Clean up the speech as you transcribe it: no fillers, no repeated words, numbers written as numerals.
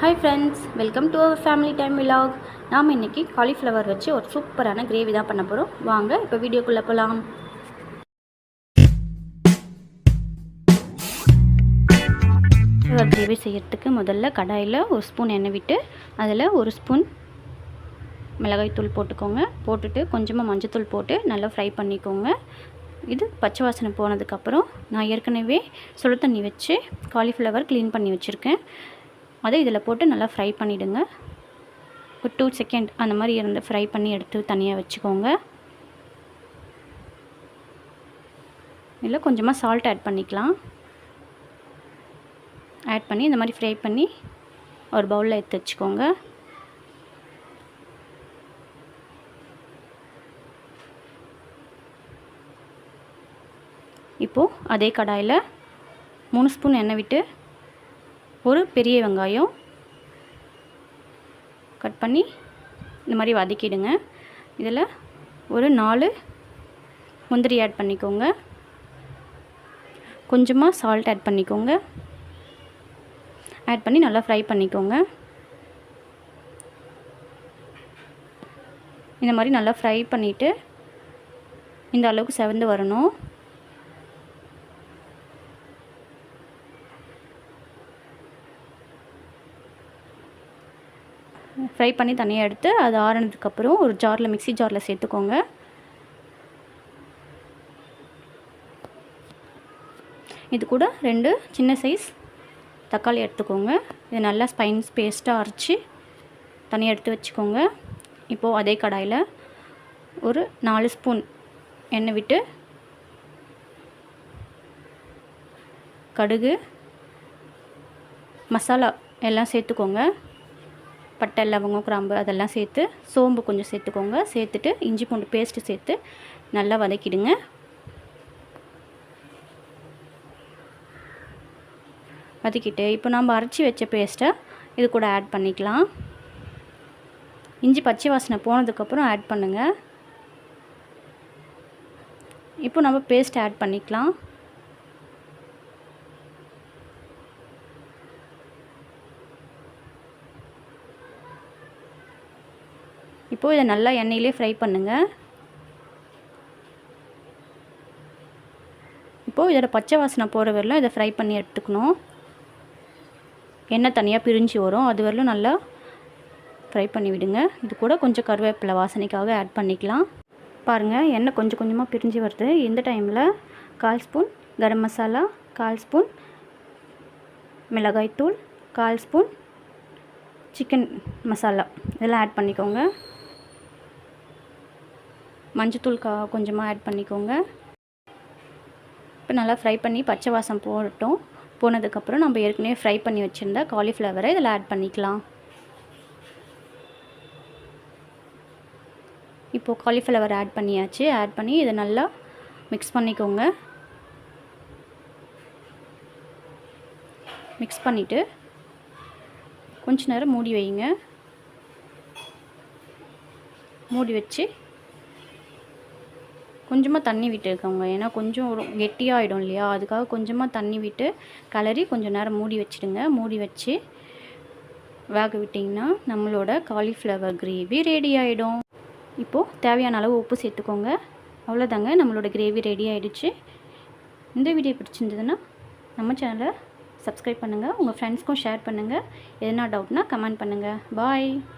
Hi friends, welcome to our family time vlog. நாம் இன்னைக்கு cauliflower வச்சு ஒரு சூப்பரான கிரேவி தான் பண்ண போறோம். வாங்க இப்போ வீடியோக்குள்ள போலாம். கிரேவி செய்யறதுக்கு முதல்ல கடாயில ஒரு ஸ்பூன் எண்ணெய் விட்டு அதில் ஒரு ஸ்பூன் மிளகாய் தூள் போட்டுக்கோங்க. போட்டுட்டு கொஞ்சமாக மஞ்சள் தூள் போட்டு நல்லா ஃப்ரை பண்ணிக்கோங்க. இது பச்சை வாசனை போனதுக்கு அப்புறம் நான் ஏற்கனவே சுடு தண்ணி வச்சு காலிஃப்ளவர் க்ளீன் பண்ணி வச்சிருக்கேன். அதை இதில் போட்டு நல்லா ஃப்ரை பண்ணிவிடுங்க. ஒரு 2 செகண்ட் அந்த மாதிரி இருந்து ஃப்ரை பண்ணி எடுத்து தனியாக வச்சுக்கோங்க. இதில் கொஞ்சமாக சால்ட் ஆட் பண்ணிக்கலாம். ஆட் பண்ணி இந்த மாதிரி ஃப்ரை பண்ணி ஒரு பவுலில் எடுத்து வச்சுக்கோங்க. இப்போது அதே கடாயில் 3 ஸ்பூன் எண்ணெய் விட்டு ஒரு பெரிய வெங்காயம் கட் பண்ணி இந்த மாதிரி வதக்கிடுங்க. இதில் ஒரு 4 முந்திரி ஆட் பண்ணிக்கோங்க. கொஞ்சமாக சால்ட் ஆட் பண்ணிக்கோங்க. ஆட் பண்ணி நல்லா ஃப்ரை பண்ணிக்கோங்க. இந்த மாதிரி நல்லா ஃப்ரை பண்ணிவிட்டு இந்த அளவுக்கு செவந்து வரணும். ஃப்ரை பண்ணி தனியாக எடுத்து அது ஆறினதுக்கப்புறம் ஒரு ஜாரில் மிக்ஸி ஜாரில் சேர்த்துக்கோங்க. இது கூட 2 சின்ன சைஸ் தக்காளி எடுத்துக்கோங்க. இது நல்லா ஸ்பைன்ஸ் பேஸ்ட்டாக அரைச்சி தனியாக எடுத்து வச்சுக்கோங்க. இப்போது அதே கடாயில் ஒரு 4 ஸ்பூன் எண்ணெய் விட்டு கடுகு மசாலா எல்லாம் சேர்த்துக்கோங்க. பட்டை லவங்கம் கிராம்பு அதெல்லாம் சேர்த்து சோம்பு கொஞ்சம் சேர்த்துக்கோங்க. சேர்த்துட்டு இஞ்சி பூண்டு பேஸ்ட்டு சேர்த்து நல்லா வதக்கிடுங்க. வதக்கிட்டு இப்போ நம்ம அரைச்சி வச்ச பேஸ்ட்டை இது கூட ஆட் பண்ணிக்கலாம். இஞ்சி பச்சை வாசனை போனதுக்கப்புறம் ஆட் பண்ணுங்கள். இப்போ நம்ம பேஸ்ட் ஆட் பண்ணிக்கலாம். இப்போது இதை நல்லா எண்ணெயிலே ஃப்ரை பண்ணுங்கள். இப்போது இதோட பச்சை வாசனை போகிற வரலும் இதை ஃப்ரை பண்ணி எடுத்துக்கணும். எண்ணெய் தனியாக பிரிஞ்சு வரும், அது வரலும் நல்லா ஃப்ரை பண்ணி விடுங்க. இது கூட கொஞ்சம் கருவேப்பிலை வாசனைக்காக ஆட் பண்ணிக்கலாம். பாருங்கள், எண்ணெய் கொஞ்சம் கொஞ்சமாக பிரிஞ்சு வருது. இந்த டைமில் 1/4 ஸ்பூன் கரம் மசாலா, 1/4 ஸ்பூன் மிளகாய்த்தூள், 1/4 ஸ்பூன் சிக்கன் மசாலா இதெல்லாம் ஆட் பண்ணிக்கோங்க. மஞ்சத்தூள் கொஞ்சமாக ஆட் பண்ணிக்கோங்க. இப்போ நல்லா ஃப்ரை பண்ணி பச்சை வாசம் போனதுக்கப்புறம் நம்ம ஏற்கனவே ஃப்ரை பண்ணி வச்சுருந்த காலிஃப்ளவரை இதில் ஆட் பண்ணிக்கலாம். இப்போது காலிஃப்ளவர் ஆட் பண்ணியாச்சு. ஆட் பண்ணி இதை நல்லா மிக்ஸ் பண்ணிக்கோங்க. மிக்ஸ் பண்ணிவிட்டு கொஞ்ச நேரம் மூடி வைங்க. மூடி வச்சு கொஞ்சமாக தண்ணி விட்டுருக்கோங்க. ஏன்னா கொஞ்சம் கெட்டியாகிடும் இல்லையா, அதுக்காக கொஞ்சமாக தண்ணி விட்டு கலரி கொஞ்சம் நேரம் மூடி வச்சுடுங்க. மூடி வச்சு வேக விட்டிங்கன்னா நம்மளோட காலிஃப்ளவர் கிரேவி ரெடி ஆகிடும். இப்போது தேவையான அளவு உப்பு சேர்த்துக்கோங்க. அவ்வளோதாங்க, நம்மளோட கிரேவி ரெடி ஆகிடுச்சு. இந்த வீடியோ பிடிச்சிருந்ததுன்னா நம்ம சேனலை சப்ஸ்கிரைப் பண்ணுங்கள். உங்கள் ஃப்ரெண்ட்ஸ்க்கும் ஷேர் பண்ணுங்கள். எதனா டவுட்னா கமெண்ட் பண்ணுங்கள். பாய்.